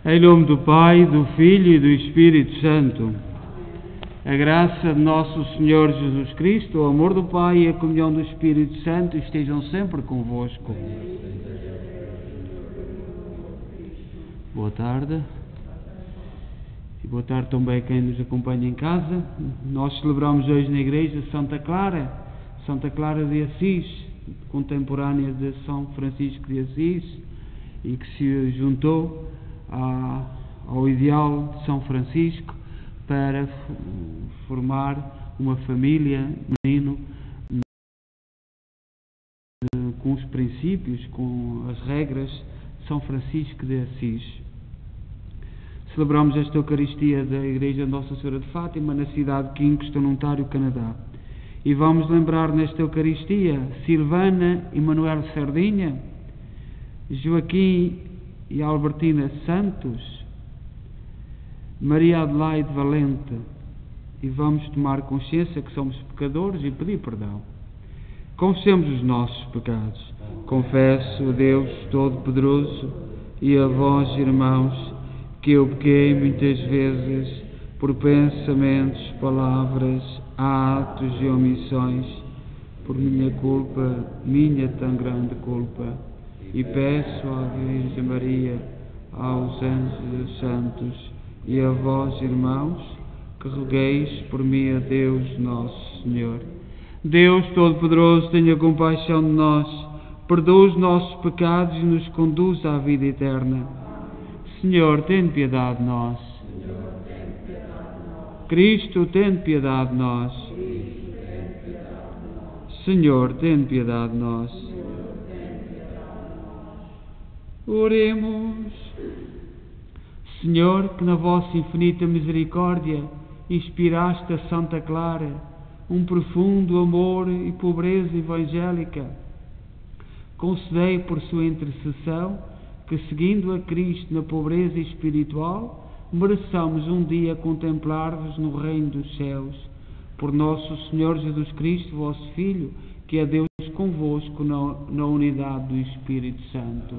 Em nome do Pai, do Filho e do Espírito Santo. A graça de nosso Senhor Jesus Cristo, o amor do Pai e a comunhão do Espírito Santo estejam sempre convosco. Boa tarde. E boa tarde também a quem nos acompanha em casa. Nós celebramos hoje na igreja Santa Clara de Assis, contemporânea de São Francisco de Assis, e que se juntou ao ideal de São Francisco para formar uma família, menino, com os princípios, com as regras de São Francisco de Assis. Celebramos esta Eucaristia da Igreja de Nossa Senhora de Fátima, na cidade de Kingston, Ontário, Canadá. E vamos lembrar nesta Eucaristia Silvana e Manuel Sardinha, Joaquim e Albertina Santos, Maria Adelaide Valente, e vamos tomar consciência que somos pecadores e pedir perdão. Confessemos os nossos pecados. Confesso a Deus Todo-Poderoso e a vós, irmãos, que eu pequei muitas vezes por pensamentos, palavras, atos e omissões, por minha culpa, minha tão grande culpa. E peço à Virgem Maria, aos anjos e aos santos, e a vós, irmãos, que rogueis por mim a Deus nosso Senhor. Deus Todo-Poderoso, tenha compaixão de nós, perdoa os nossos pecados e nos conduz à vida eterna. Senhor, tem piedade de nós. Cristo, tem piedade de nós. Senhor, tem piedade de nós. Oremos. Senhor, que na vossa infinita misericórdia inspiraste a Santa Clara um profundo amor e pobreza evangélica, concedei por sua intercessão que, seguindo a Cristo na pobreza espiritual, mereçamos um dia contemplar-vos no reino dos céus. Por nosso Senhor Jesus Cristo, vosso Filho, que é Deus convosco na unidade do Espírito Santo.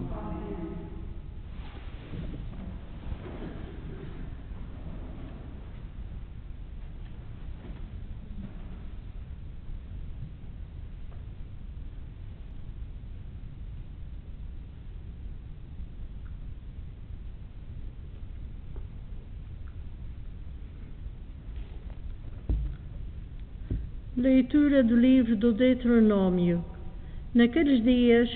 Leitura do livro do Deuteronômio. Naqueles dias,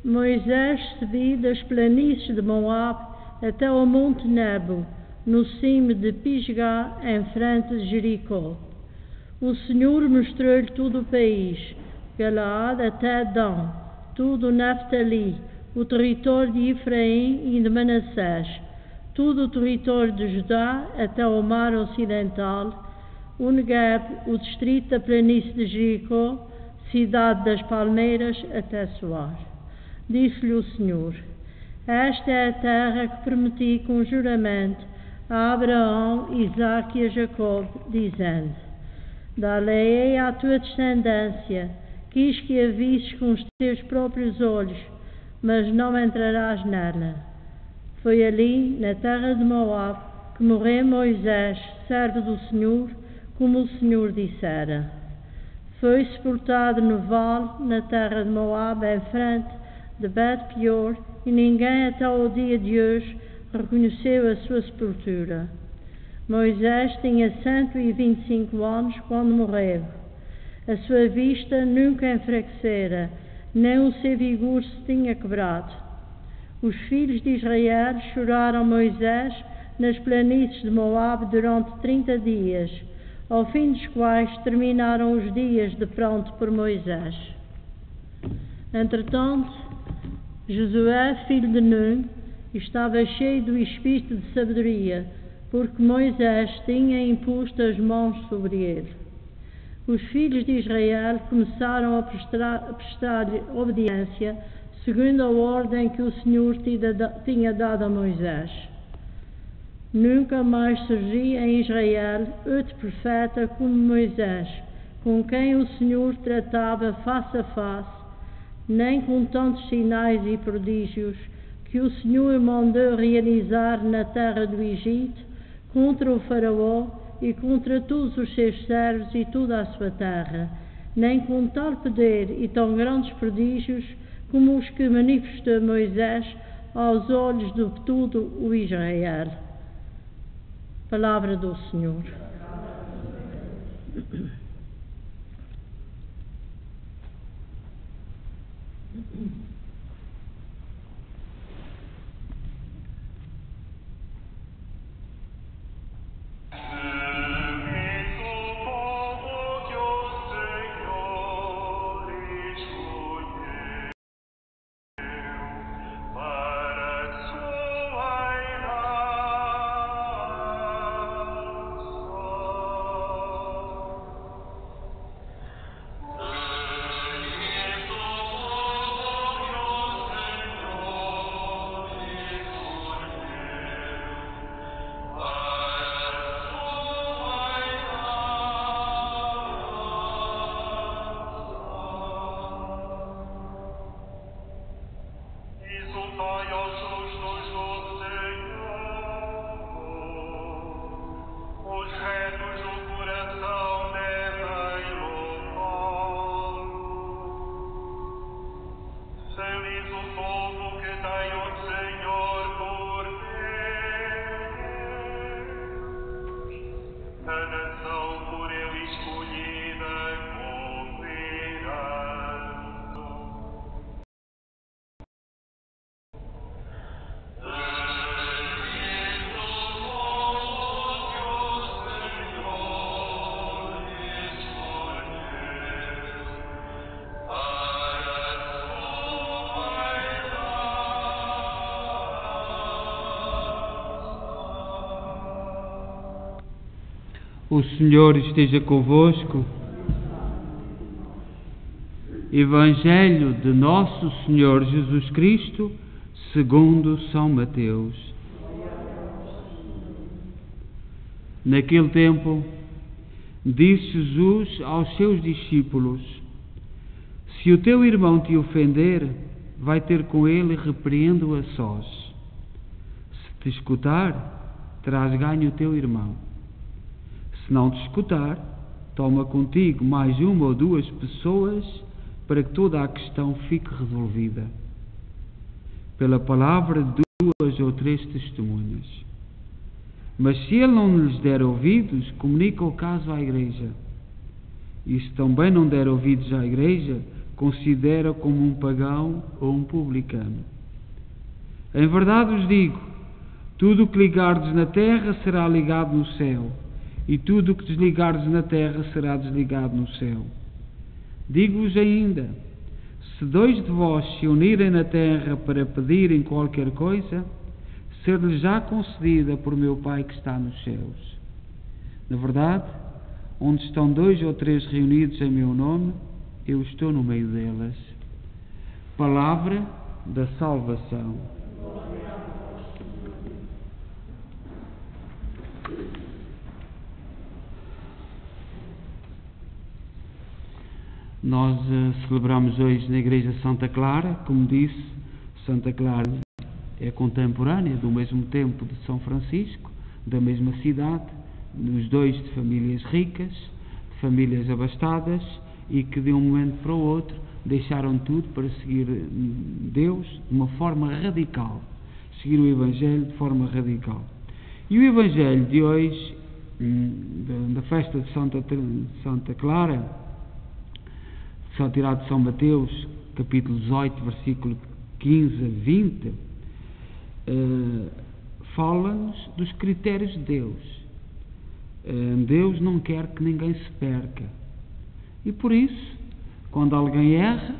Moisés subiu das planícies de Moab até ao monte Nebo, no cimo de Pisgá, em frente de Jericó. O Senhor mostrou-lhe todo o país, Galaad até Dan, todo o Naftali, o território de Efraim e de Manassés, todo o território de Judá até ao mar ocidental, o Negeb, o distrito da planície de Jericó, cidade das palmeiras, até Soar. Disse-lhe o Senhor: esta é a terra que prometi com juramento a Abraão, Isaque e a Jacó, dizendo: dar-lhe-ei à tua descendência, quis que a visses com os teus próprios olhos, mas não entrarás nela. Foi ali, na terra de Moab, que morreu Moisés, servo do Senhor, como o Senhor dissera. Foi sepultado no vale, na terra de Moab, em frente de Bet-Peor, e ninguém até o dia de hoje reconheceu a sua sepultura. Moisés tinha 125 anos quando morreu. A sua vista nunca enfraquecera, nem o seu vigor se tinha quebrado. Os filhos de Israel choraram Moisés nas planícies de Moab durante 30 dias, ao fim dos quais terminaram os dias de pranto por Moisés. Entretanto, Josué, filho de Nun, estava cheio do espírito de sabedoria, porque Moisés tinha imposto as mãos sobre ele. Os filhos de Israel começaram a prestar-lhe obediência, segundo a ordem que o Senhor tinha dado a Moisés. Nunca mais surgia em Israel outro profeta como Moisés, com quem o Senhor tratava face a face, nem com tantos sinais e prodígios que o Senhor mandou realizar na terra do Egito contra o faraó e contra todos os seus servos e toda a sua terra, nem com tal poder e tão grandes prodígios como os que manifestou Moisés aos olhos de todo o Israel. Palavra do Senhor. O Senhor esteja convosco. Evangelho de Nosso Senhor Jesus Cristo, segundo São Mateus. Naquele tempo, disse Jesus aos seus discípulos: se o teu irmão te ofender, vai ter com ele e repreende-o a sós. Se te escutar, terás ganho o teu irmão. Se não te escutar, toma contigo mais uma ou duas pessoas, para que toda a questão fique resolvida pela palavra de 2 ou 3 testemunhas. Mas se ele não lhes der ouvidos, comunica o caso à igreja. E se também não der ouvidos à igreja, considera como um pagão ou um publicano. Em verdade vos digo, tudo o que ligardes na terra será ligado no céu, e tudo o que desligardes na terra será desligado no céu. Digo-vos ainda, se 2 de vós se unirem na terra para pedirem qualquer coisa, ser-lhes já concedida por meu Pai que está nos céus. Na verdade, onde estão 2 ou 3 reunidos em meu nome, eu estou no meio delas. Palavra da salvação. Nós celebramos hoje na Igreja Santa Clara. Como disse, Santa Clara é contemporânea do mesmo tempo de São Francisco, da mesma cidade, os dois de famílias ricas, de famílias abastadas, e que de um momento para o outro deixaram tudo para seguir Deus de uma forma radical, seguir o Evangelho de forma radical. E o Evangelho de hoje, da festa de Santa Clara, só tirado de São Mateus, capítulo 18, versículo 15 a 20, fala-nos dos critérios de Deus. Deus não quer que ninguém se perca. E por isso, quando alguém erra,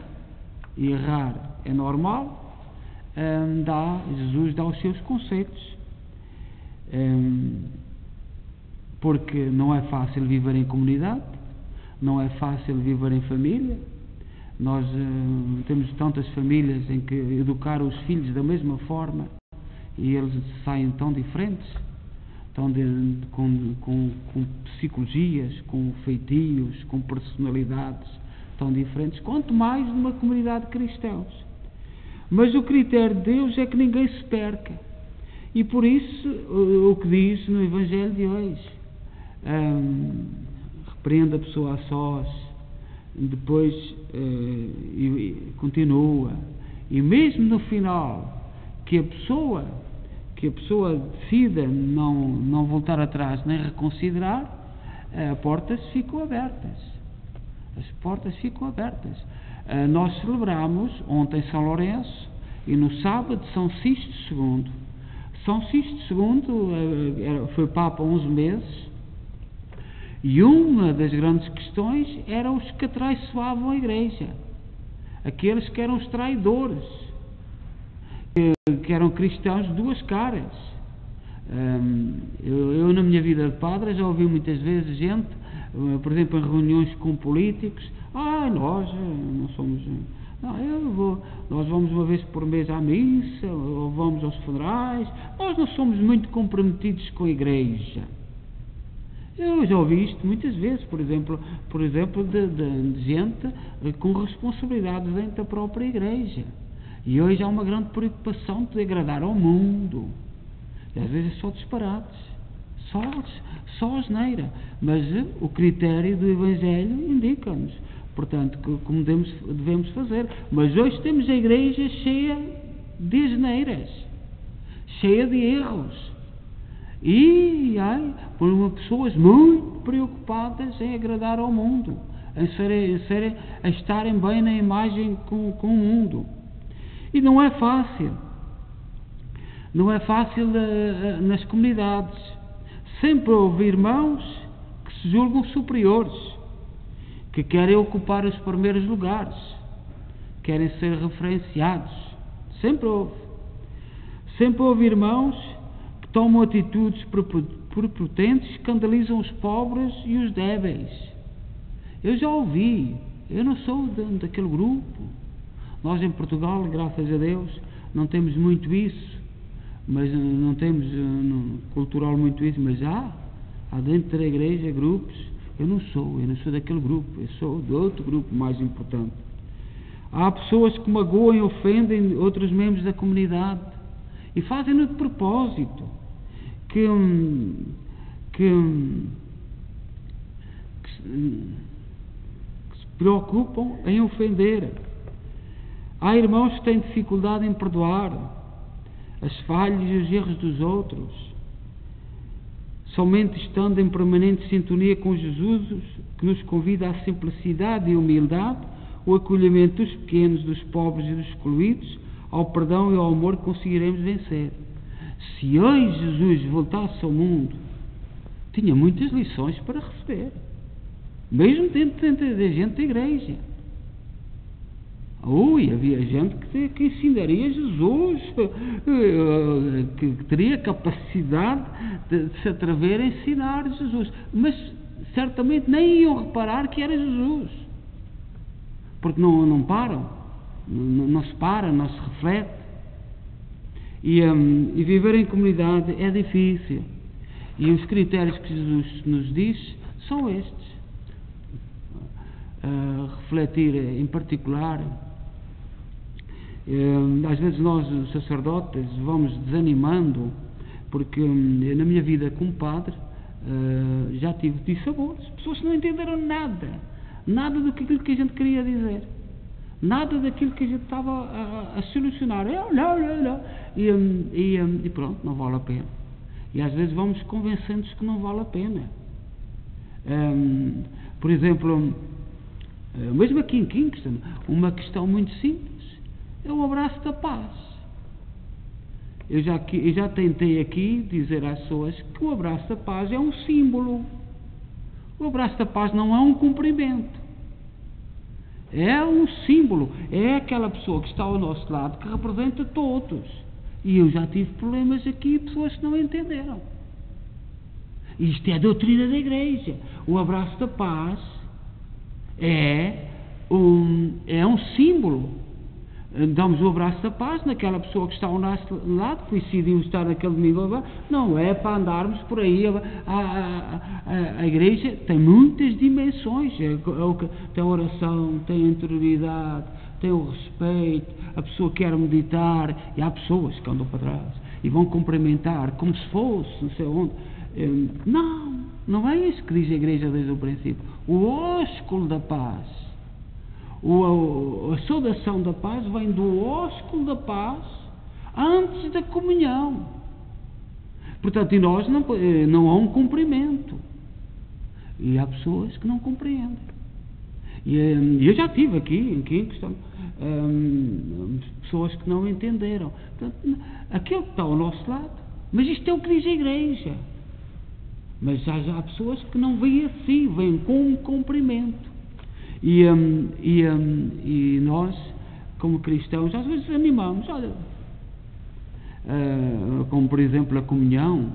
e errar é normal, Jesus dá os seus conceitos. Porque não é fácil viver em comunidade, não é fácil viver em família. Nós temos tantas famílias em que educar os filhos da mesma forma e eles saem tão diferentes, com psicologias, com feitios, com personalidades tão diferentes, quanto mais numa comunidade de cristãos. Mas o critério de Deus é que ninguém se perca. E por isso, o que diz no Evangelho de hoje, repreende a pessoa a sós, depois e continua, e mesmo no final, que a pessoa decida não voltar atrás nem reconsiderar, as portas ficam abertas. Nós celebramos ontem São Lourenço e no sábado São Sisto II. São Sisto II foi Papa há 11 meses, e uma das grandes questões eram os que atraiçoavam a Igreja, aqueles que eram os traidores, que eram cristãos de duas caras. Eu na minha vida de padre já ouvi muitas vezes gente, por exemplo, em reuniões com políticos, nós não somos... nós vamos uma vez por mês à missa, ou vamos aos funerais, nós não somos muito comprometidos com a Igreja. Eu já ouvi isto muitas vezes, por exemplo de gente com responsabilidades dentro da própria Igreja. E hoje há uma grande preocupação de agradar ao mundo. E às vezes é só disparates, só asneira. Mas o critério do Evangelho indica-nos, portanto, como devemos fazer. Mas hoje temos a Igreja cheia de asneiras, cheia de erros. E por pessoas muito preocupadas em agradar ao mundo, a estarem bem na imagem com o mundo. E não é fácil nas comunidades. Sempre houve irmãos que se julgam superiores, que querem ocupar os primeiros lugares, querem ser referenciados. Sempre houve irmãos que tomam atitudes prepotentes, escandalizam os pobres e os débeis. Eu já ouvi, eu não sou daquele grupo. Nós em Portugal, graças a Deus, não temos muito isso, mas não temos cultural muito isso, mas há dentro da Igreja grupos. Eu não sou daquele grupo, eu sou de outro grupo mais importante. Há pessoas que magoam e ofendem outros membros da comunidade e fazem-no de propósito, que se preocupam em ofender. Há irmãos que têm dificuldade em perdoar as falhas e os erros dos outros. Somente estando em permanente sintonia com Jesus, que nos convida à simplicidade e humildade, o acolhimento dos pequenos, dos pobres e dos excluídos, ao perdão e ao amor, conseguiremos vencer. Se hoje Jesus voltasse ao mundo, tinha muitas lições para receber, mesmo dentro da gente da Igreja. Havia gente que ensinaria Jesus, que teria capacidade de se atrever a ensinar Jesus, mas certamente nem iam reparar que era Jesus, porque não param, não se para, não se reflete. E viver em comunidade é difícil, e os critérios que Jesus nos diz são estes. Refletir em particular. Às vezes nós, os sacerdotes, vamos desanimando, porque na minha vida como padre já tive dissabores, pessoas que não entenderam nada daquilo que a gente queria dizer, nada daquilo que a gente estava a solucionar. E pronto, não vale a pena. E às vezes vamos convencendo-nos que não vale a pena. Por exemplo, mesmo aqui em Kingston, uma questão muito simples é o abraço da paz. Eu já tentei aqui dizer às pessoas que o abraço da paz é um símbolo. O abraço da paz não é um cumprimento, é um símbolo, é aquela pessoa que está ao nosso lado que representa todos. E eu já tive problemas aqui, pessoas que não entenderam. Isto é a doutrina da Igreja. O abraço da paz é um símbolo. Damos o abraço da paz naquela pessoa que está ao nosso lado, que decidiu estar naquele domingo. Não é para andarmos por aí. A Igreja tem muitas dimensões. Tem oração, tem interioridade, tem o respeito, a pessoa quer meditar, e há pessoas que andam para trás e vão cumprimentar como se fosse, não sei onde. Não é isso que diz a Igreja desde o princípio. O ósculo da paz, a saudação da paz vem do ósculo da paz antes da comunhão. Portanto, em nós não há um cumprimento. E há pessoas que não compreendem. E eu já tive aqui em questão, pessoas que não entenderam. Portanto, aquele que está ao nosso lado, mas isto é o que diz a Igreja. Mas já há pessoas que não veem assim, veem com um cumprimento. E nós, como cristãos, às vezes animamos, olha, como por exemplo a comunhão,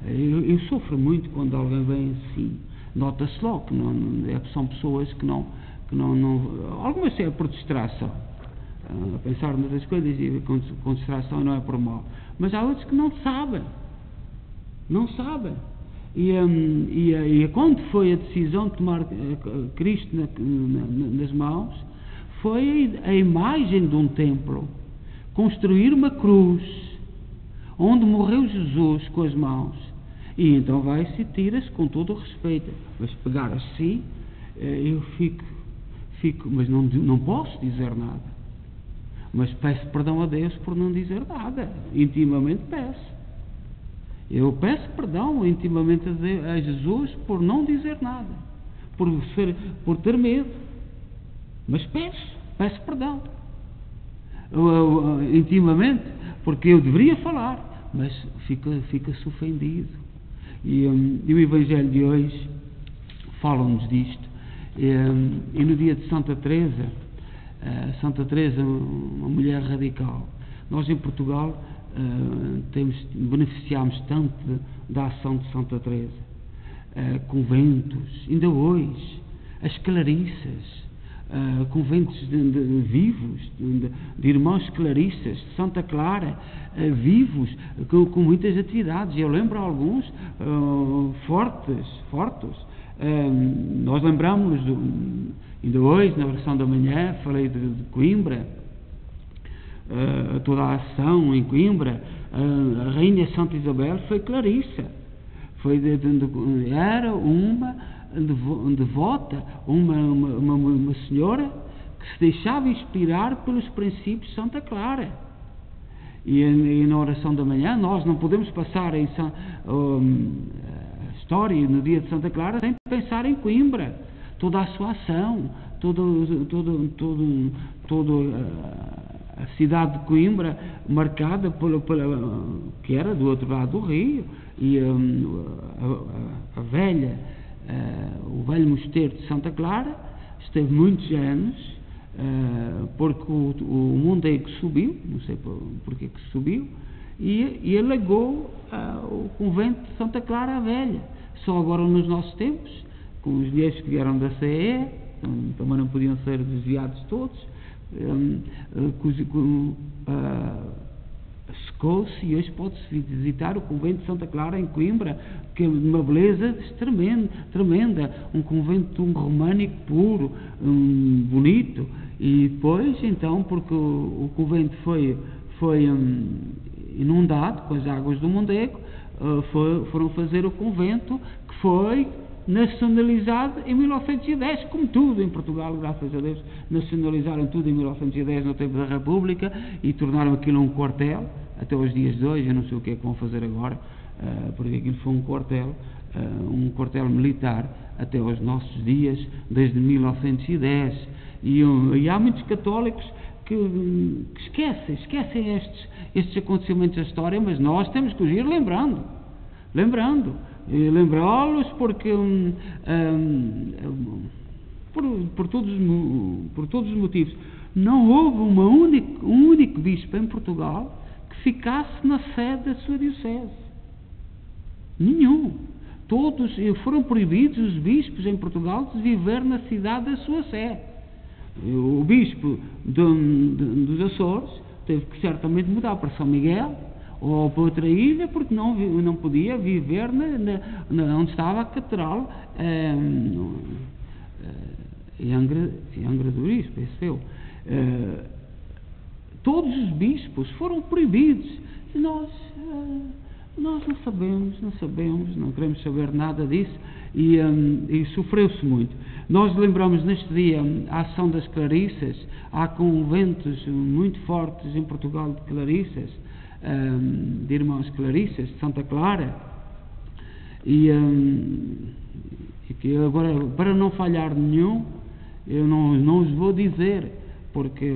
eu sofro muito quando alguém vem assim, nota-se logo que são pessoas que não, algumas é por distração, a pensar noutras coisas e com distração não é por mal, mas há outros que não sabem. E quando foi a decisão de tomar Cristo nas mãos, foi a imagem de um templo, construir uma cruz onde morreu Jesus com as mãos, e então vai-se e tira-se com todo o respeito, mas pegar assim, eu fico, mas não posso dizer nada, mas peço perdão a Deus por não dizer nada, intimamente peço. Eu peço perdão intimamente a Jesus por não dizer nada, por ter medo, mas peço perdão intimamente, porque eu deveria falar, mas fica-se ofendido. E o Evangelho de hoje fala-nos disto. E no dia de Santa Teresa, uma mulher radical, nós em Portugal beneficiámos tanto da ação de Santa Teresa, conventos, ainda hoje, as clarissas, conventos vivos, de irmãos clarissas, de Santa Clara, vivos, com muitas atividades. Eu lembro alguns fortes. Nós lembramos, ainda hoje, na oração da manhã, falei de Coimbra, toda a ação em Coimbra. A Rainha Santa Isabel foi clarissa, era uma devota, uma senhora que se deixava inspirar pelos princípios de Santa Clara. E na oração da manhã nós não podemos passar a história no dia de Santa Clara sem pensar em Coimbra, toda a sua ação, toda a cidade de Coimbra marcada que era do outro lado do rio, e o velho mosteiro de Santa Clara esteve muitos anos, porque o Mondego subiu, não sei porque que subiu, e alagou o convento de Santa Clara a Velha. Só agora nos nossos tempos, com os dinheiros que vieram da CE, também não podiam ser desviados todos, secou-se, e hoje pode-se visitar o convento de Santa Clara em Coimbra, que é uma beleza tremenda, um convento românico puro, bonito. E depois, então, porque o convento foi inundado com as águas do Mondego, foram fazer o convento, que foi nacionalizado em 1910, como tudo em Portugal, graças a Deus, nacionalizaram tudo em 1910, no tempo da República, e tornaram aquilo um quartel, até os dias de hoje. Eu não sei o que é que vão fazer agora, porque aquilo foi um quartel militar, até aos nossos dias, desde 1910, e há muitos católicos que esquecem estes acontecimentos da história, mas nós temos que os ir lembrá-los, porque por todos os motivos. Não houve um único bispo em Portugal que ficasse na sede da sua diocese. Nenhum. Todos foram proibidos, os bispos em Portugal, de viver na cidade da sua sede. O bispo dos Açores teve que certamente mudar para São Miguel ou para outra ilha, porque não podia viver onde estava a catedral Angra do Bispo, penso eu, todos os bispos foram proibidos. E nós não sabemos, não queremos saber nada disso, e sofreu-se muito. Nós lembramos neste dia a ação das Clarissas. Há conventos muito fortes em Portugal de Clarissas, de irmãs Clarissas de Santa Clara, e que agora, para não falhar nenhum, eu não os vou dizer, porque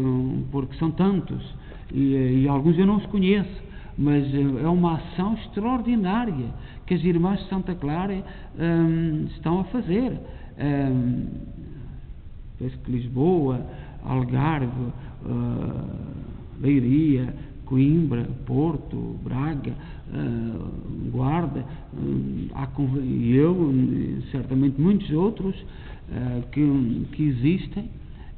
são tantos, e alguns eu não os conheço, mas é uma ação extraordinária que as irmãs de Santa Clara estão a fazer. Penso que Lisboa, Algarve, Leiria, Coimbra, Porto, Braga, Guarda, e eu, certamente muitos outros que existem,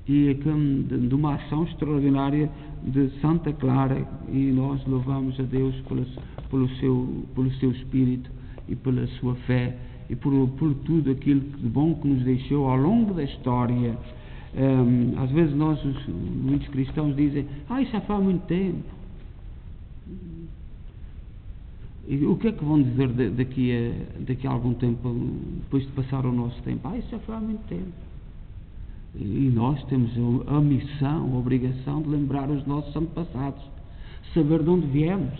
e de uma ação extraordinária de Santa Clara, e nós louvamos a Deus pelo seu Espírito e pela sua fé e por tudo aquilo de bom que nos deixou ao longo da história. Às vezes muitos cristãos dizem: isso já faz muito tempo. E o que é que vão dizer daqui a algum tempo, depois de passar o nosso tempo? Isso já faz muito tempo. E nós temos a missão, a obrigação de lembrar os nossos antepassados, saber de onde viemos,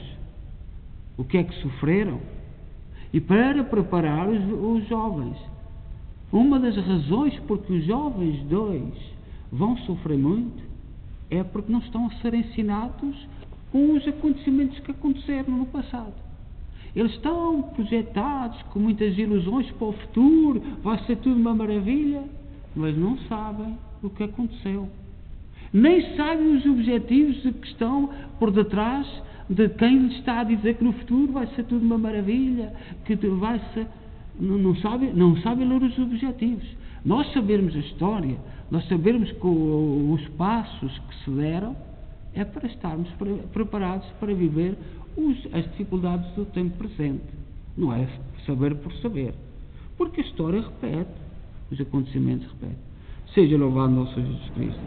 o que é que sofreram, e para preparar os jovens. Uma das razões porque os jovens de hoje vão sofrer muito é porque não estão a ser ensinados com os acontecimentos que aconteceram no passado. Eles estão projetados com muitas ilusões para o futuro, vai ser tudo uma maravilha, mas não sabem o que aconteceu. Nem sabem os objetivos que estão por detrás de quem lhes está a dizer que no futuro vai ser tudo uma maravilha, que vai ser... Não sabem ler os objetivos. Nós sabermos a história, nós sabermos que os passos que se deram, é para estarmos preparados para viver as dificuldades do tempo presente. Não é saber por saber, porque a história repete, os acontecimentos repetem. Seja louvado nosso Jesus Cristo.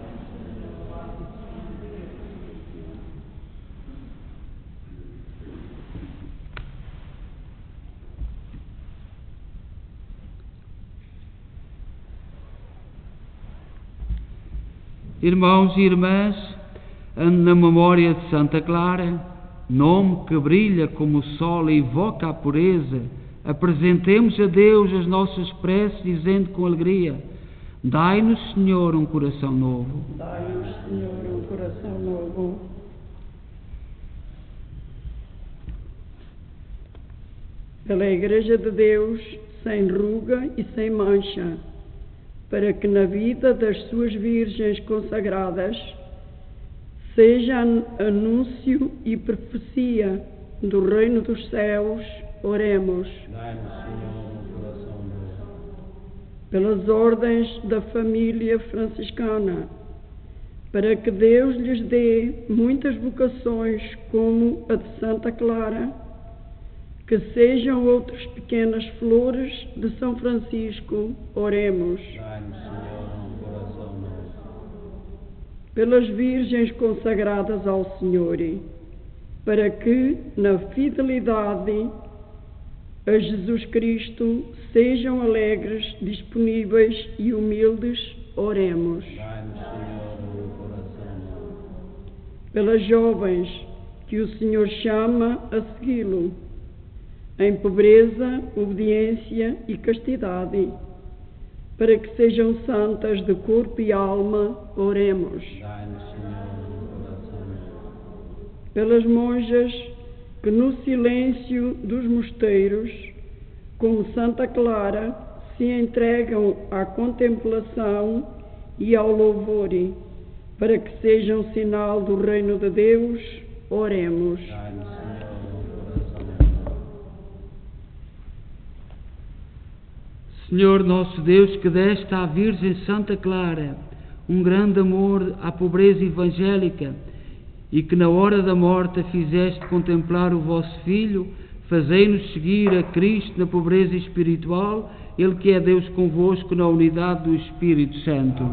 Irmãos e irmãs, na memória de Santa Clara, nome que brilha como o sol e evoca a pureza, apresentemos a Deus as nossas preces, dizendo com alegria: dai-nos, Senhor, um coração novo. Dai-nos, Senhor, um coração novo. Pela Igreja de Deus, sem ruga e sem mancha, para que na vida das suas virgens consagradas seja anúncio e profecia do reino dos céus, oremos. Dai-nos, Senhor, um coração novo. Pelas ordens da família franciscana, para que Deus lhes dê muitas vocações como a de Santa Clara, que sejam outras pequenas flores de São Francisco, oremos. Dai-nos, Senhor, um coração novo. Pelas virgens consagradas ao Senhor, para que, na fidelidade a Jesus Cristo, sejam alegres, disponíveis e humildes, oremos. Dai-nos, Senhor, um coração novo. Pelas jovens que o Senhor chama a segui-lo, em pobreza, obediência e castidade, para que sejam santas de corpo e alma, oremos. Dai-nos, Senhor, um coração novo. Pelas monjas que no silêncio dos mosteiros, como Santa Clara, se entregam à contemplação e ao louvor, para que sejam sinal do reino de Deus, oremos. Dai-nos, Senhor, um coração novo. Senhor nosso Deus, que deste à Virgem Santa Clara um grande amor à pobreza evangélica, e que na hora da morte a fizeste contemplar o vosso Filho, fazei-nos seguir a Cristo na pobreza espiritual Ele que é Deus convosco na unidade do Espírito Santo.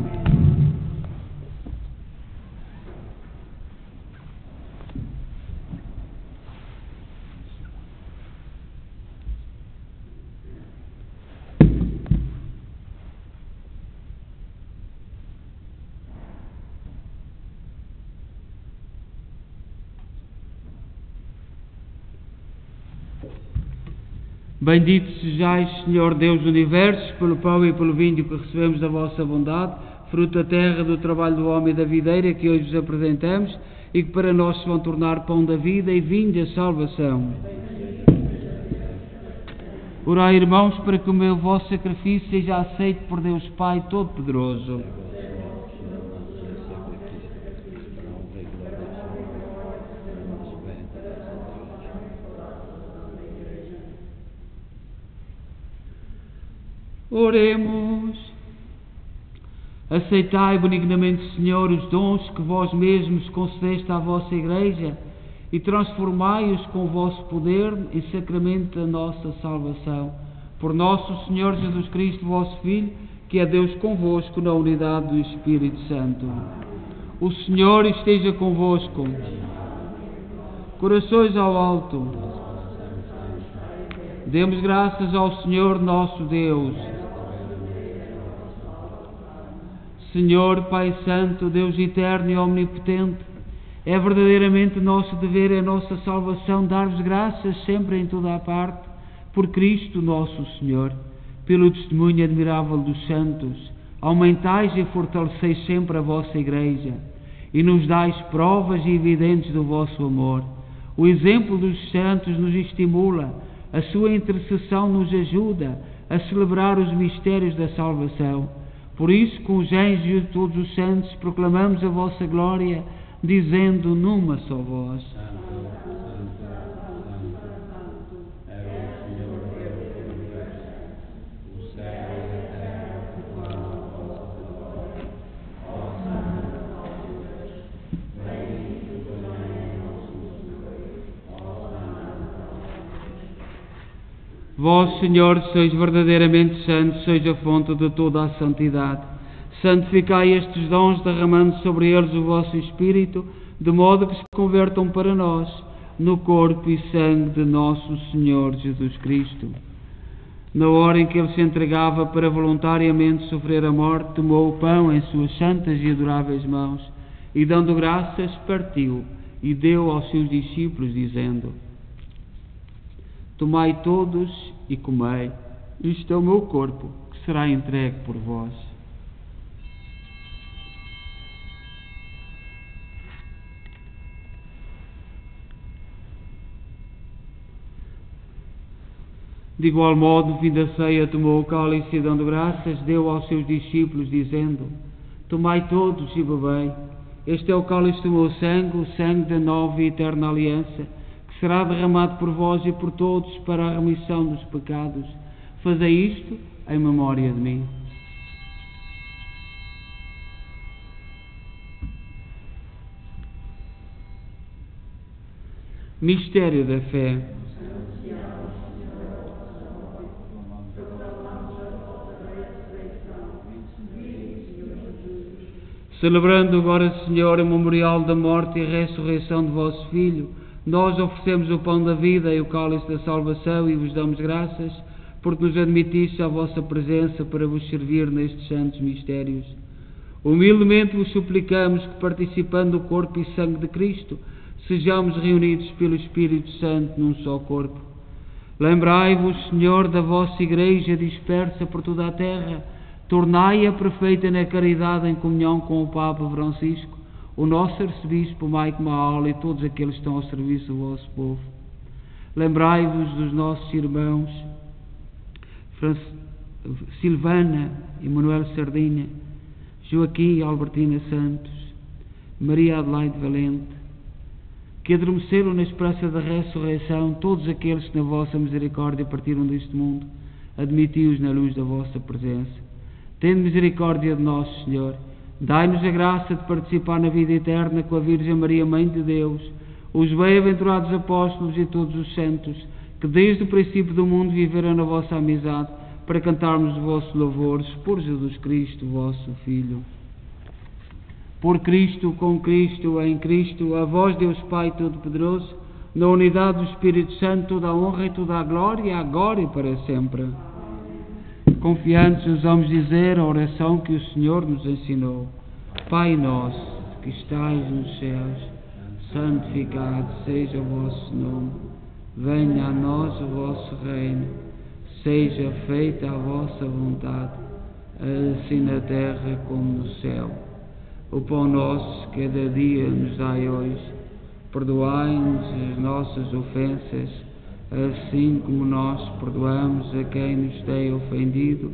Bendito sejais, Senhor Deus do Universo, pelo pão e pelo vinho que recebemos da vossa bondade, fruto da terra, do trabalho do homem e da videira que hoje vos apresentamos e que para nós se vão tornar pão da vida e vinho da salvação. Orai, irmãos, para que o meu vosso sacrifício seja aceito por Deus Pai Todo-Poderoso. Oremos. Aceitai benignamente, Senhor, os dons que vós mesmos concedeste à vossa Igreja e transformai-os com o vosso poder em sacramento da nossa salvação. Por nosso Senhor Jesus Cristo, vosso Filho, que é Deus convosco na unidade do Espírito Santo. O Senhor esteja convosco. Corações ao alto. Demos graças ao Senhor nosso Deus. Senhor, Pai Santo, Deus eterno e omnipotente, é verdadeiramente nosso dever e a nossa salvação dar-vos graças sempre em toda a parte, por Cristo nosso Senhor, pelo testemunho admirável dos santos, aumentais e fortaleceis sempre a vossa Igreja, e nos dais provas evidentes do vosso amor. O exemplo dos santos nos estimula, a sua intercessão nos ajuda a celebrar os mistérios da salvação. Por isso, com os anjos e todos os santos, proclamamos a vossa glória, dizendo numa só voz: Vós, Senhor, sois verdadeiramente santos, sois a fonte de toda a santidade. Santificai estes dons, derramando sobre eles o vosso Espírito, de modo que se convertam para nós no corpo e sangue de nosso Senhor Jesus Cristo. Na hora em que ele se entregava para voluntariamente sofrer a morte, tomou o pão em suas santas e adoráveis mãos e, dando graças, partiu e deu aos seus discípulos, dizendo: Tomai todos e comei, isto é o meu corpo, que será entregue por vós. De igual modo, vindo a ceia, tomou o cálice e, dando graças, deu aos seus discípulos, dizendo: Tomai todos e bebei, este é o cálice do meu sangue, o sangue da nova e eterna aliança, que será derramado por vós e por todos para a remissão dos pecados. Fazei isto em memória de mim. Mistério da fé. Celebrando agora, Senhor, o memorial da morte e ressurreição de vosso Filho, nós oferecemos o pão da vida e o cálice da salvação e vos damos graças, porque nos admitiste à vossa presença para vos servir nestes santos mistérios. Humildemente vos suplicamos que, participando do corpo e sangue de Cristo, sejamos reunidos pelo Espírito Santo num só corpo. Lembrai-vos, Senhor, da vossa Igreja dispersa por toda a terra, tornai-a perfeita na caridade em comunhão com o Papa Francisco, o nosso arcebispo Maico Maala e todos aqueles que estão ao serviço do vosso povo. Lembrai-vos dos nossos irmãos Silvana e Manuel Sardinha, Joaquim e Albertina Santos, Maria Adelaide Valente, que adormeceram na esperança da ressurreição, todos aqueles que na vossa misericórdia partiram deste mundo, admiti-os na luz da vossa presença. Tende misericórdia de nós, Senhor. Dai-nos a graça de participar na vida eterna com a Virgem Maria, Mãe de Deus, os bem-aventurados apóstolos e todos os santos, que desde o princípio do mundo viveram na vossa amizade, para cantarmos o vosso louvores por Jesus Cristo, vosso Filho. Por Cristo, com Cristo, em Cristo, a vós, Deus Pai Todo-Poderoso, na unidade do Espírito Santo, toda a honra e toda a glória, agora e para sempre. Confiantes nos vamos dizer a oração que o Senhor nos ensinou. Pai nosso, que estais nos céus, santificado seja o vosso nome. Venha a nós o vosso reino. Seja feita a vossa vontade, assim na terra como no céu. O pão nosso, cada dia nos dai hoje. Perdoai-nos as nossas ofensas, assim como nós perdoamos a quem nos tem ofendido.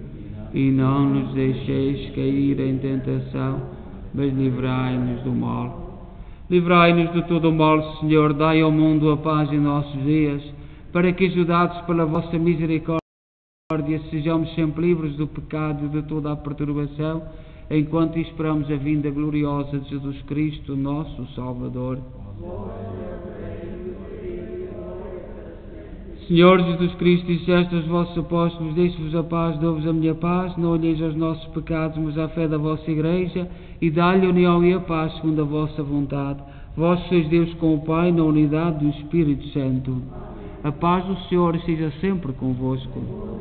E não nos deixeis cair em tentação, mas livrai-nos do mal. Livrai-nos de todo o mal, Senhor. Dai ao mundo a paz em nossos dias, para que, ajudados pela vossa misericórdia, sejamos sempre livres do pecado e de toda a perturbação, enquanto esperamos a vinda gloriosa de Jesus Cristo, nosso Salvador. Senhor Jesus Cristo, disseste aos vossos apóstolos: deixo-vos a paz, dou-vos a minha paz, não olheis aos nossos pecados, mas à fé da vossa Igreja, e dá-lhe a união e a paz segundo a vossa vontade. Vós sois Deus com o Pai, na unidade do Espírito Santo. A paz do Senhor seja sempre convosco.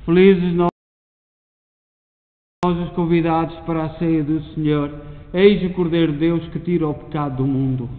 Felizes nós os convidados para a ceia do Senhor. Eis o Cordeiro de Deus que tira o pecado do mundo.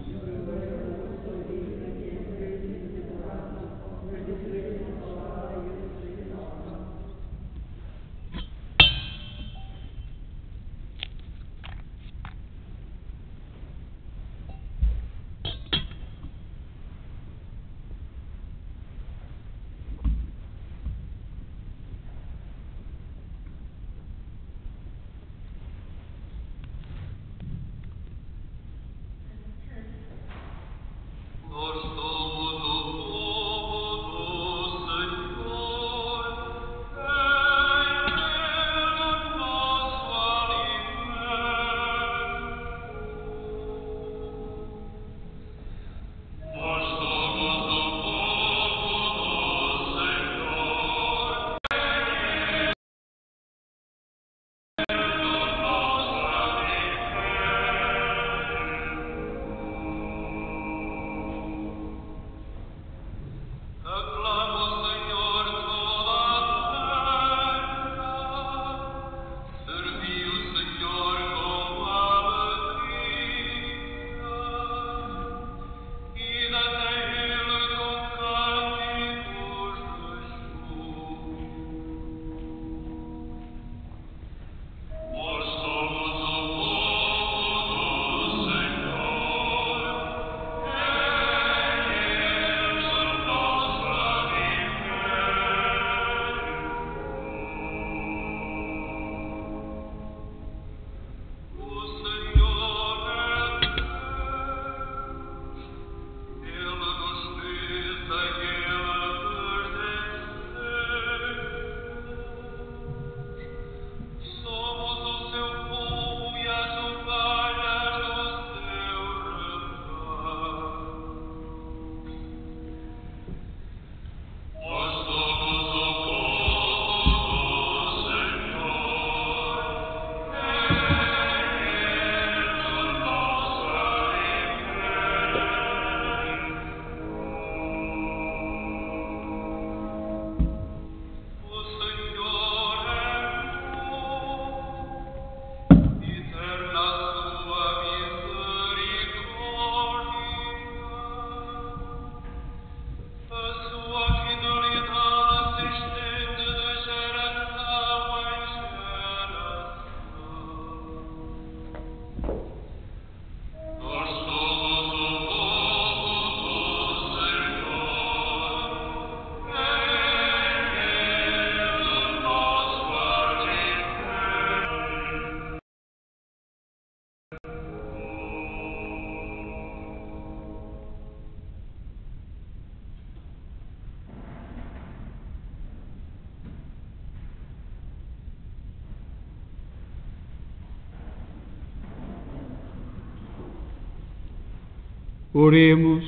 Oremos.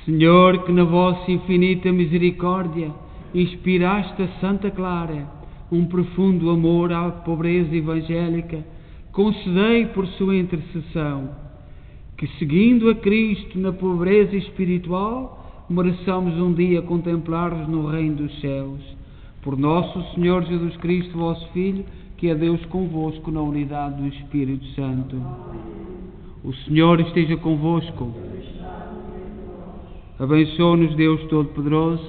Senhor, que na vossa infinita misericórdia inspiraste a Santa Clara um profundo amor à pobreza evangélica, concedei por sua intercessão que, seguindo a Cristo na pobreza espiritual, mereçamos um dia contemplar-vos no reino dos céus. Por nosso Senhor Jesus Cristo, vosso Filho, que é Deus convosco na unidade do Espírito Santo. O Senhor esteja convosco. Abençoe-nos Deus Todo-Poderoso,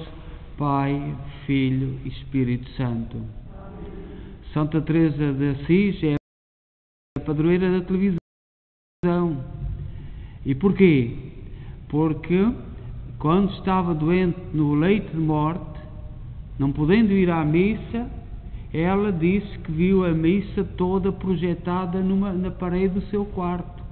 Pai, Filho e Espírito Santo. Santa Teresa de Assis é a padroeira da televisão. E porquê? Porque quando estava doente no leito de morte, não podendo ir à missa, ela disse que viu a missa toda projetada na parede do seu quarto.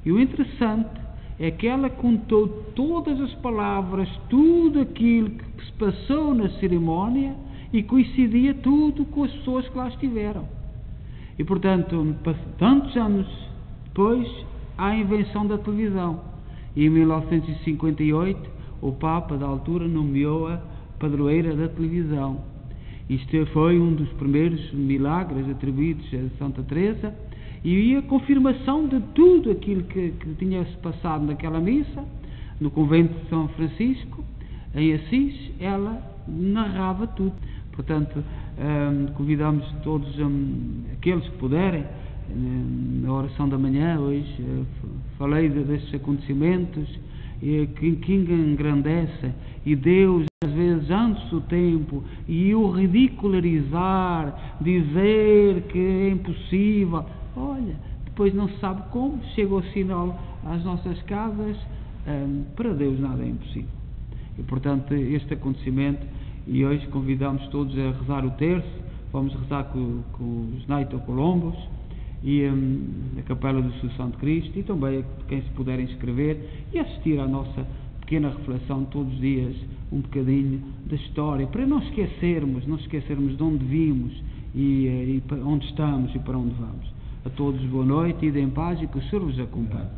E o interessante é que ela contou todas as palavras, tudo aquilo que se passou na cerimónia, e coincidia tudo com as pessoas que lá estiveram. E portanto, tantos anos depois, há a invenção da televisão. E em 1958, o Papa da altura nomeou-a padroeira da televisão. Isto foi um dos primeiros milagres atribuídos a Santa Teresa, e a confirmação de tudo aquilo que tinha-se passado naquela missa, no convento de São Francisco, em Assis, ela narrava tudo. Portanto, convidamos todos aqueles que puderem, na oração da manhã, hoje, falei destes acontecimentos que engrandecem, e Deus, às vezes, antes do tempo, e o ridicularizar, dizer que é impossível. Olha, depois não se sabe como, chega o sinal às nossas casas, para Deus nada é impossível. E portanto, este acontecimento, e hoje convidamos todos a rezar o terço, vamos rezar com os Naito Colombos, e a Capela do Assunção de Cristo, e também quem se puder inscrever e assistir à nossa pequena reflexão todos os dias, um bocadinho da história, para não esquecermos de onde vimos, e onde estamos e para onde vamos. A todos boa noite, e em paz, e que o Senhor vos acompanhe.